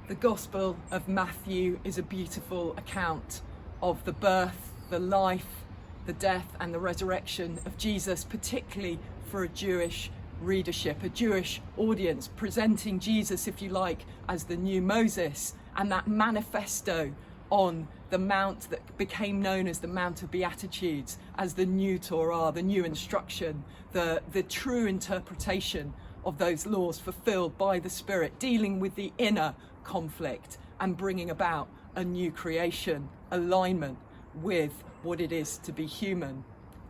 The Gospel of Matthew is a beautiful account of the birth, the life, the death and the resurrection of Jesus, particularly for a Jewish readership, a Jewish audience, presenting Jesus, if you like, as the new Moses and that manifesto on the mount that became known as the Mount of Beatitudes, as the new Torah, the new instruction, the true interpretation of those laws fulfilled by the Spirit, dealing with the inner conflict and bringing about a new creation, alignment with what it is to be human,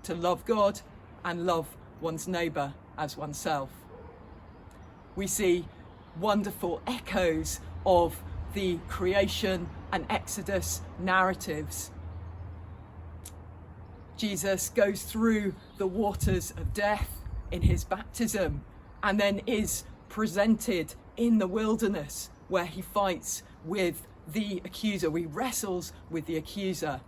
to love God and love one's neighbour as oneself. We see wonderful echoes of the creation and Exodus narratives. Jesus goes through the waters of death in his baptism and then is presented in the wilderness where he fights with the accuser. He wrestles with the accuser.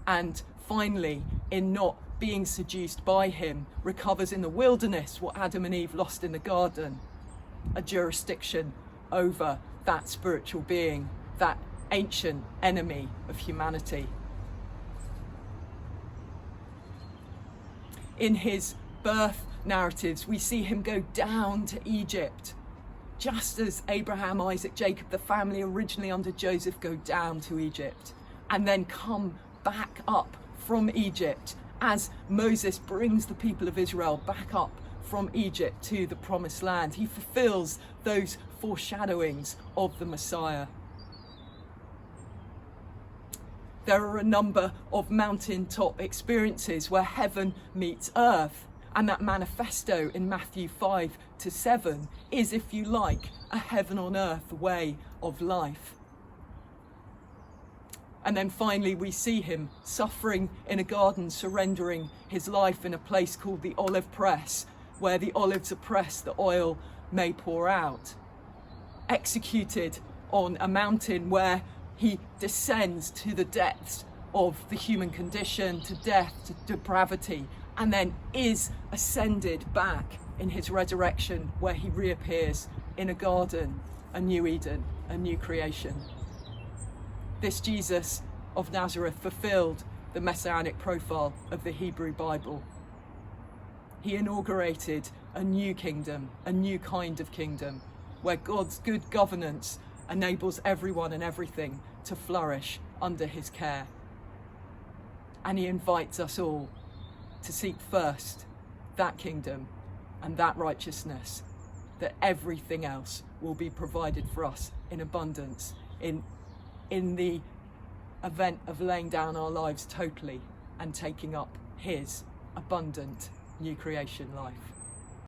And finally, in not being seduced by him, recovers in the wilderness what Adam and Eve lost in the garden, a jurisdiction over that spiritual being, that ancient enemy of humanity. In his birth narratives, we see him go down to Egypt, just as Abraham, Isaac, Jacob, the family originally under Joseph, go down to Egypt and then come back up from Egypt as Moses brings the people of Israel back up from Egypt to the promised land. He fulfills those foreshadowings of the Messiah. There are a number of mountaintop experiences where heaven meets earth, and that manifesto in Matthew 5-7 is, if you like, a heaven on earth way of life. And then finally we see him suffering in a garden, surrendering his life in a place called the olive press, where the olives are pressed, the oil may pour out. Executed on a mountain where he descends to the depths of the human condition, to death, to depravity, and then is ascended back in his resurrection, where he reappears in a garden, a new Eden, a new creation. This Jesus of Nazareth fulfilled the messianic profile of the Hebrew Bible. He inaugurated a new kingdom, a new kind of kingdom, where God's good governance enables everyone and everything to flourish under his care. And he invites us all to seek first that kingdom and that righteousness, that everything else will be provided for us in abundance in the event of laying down our lives totally and taking up his abundant new creation life.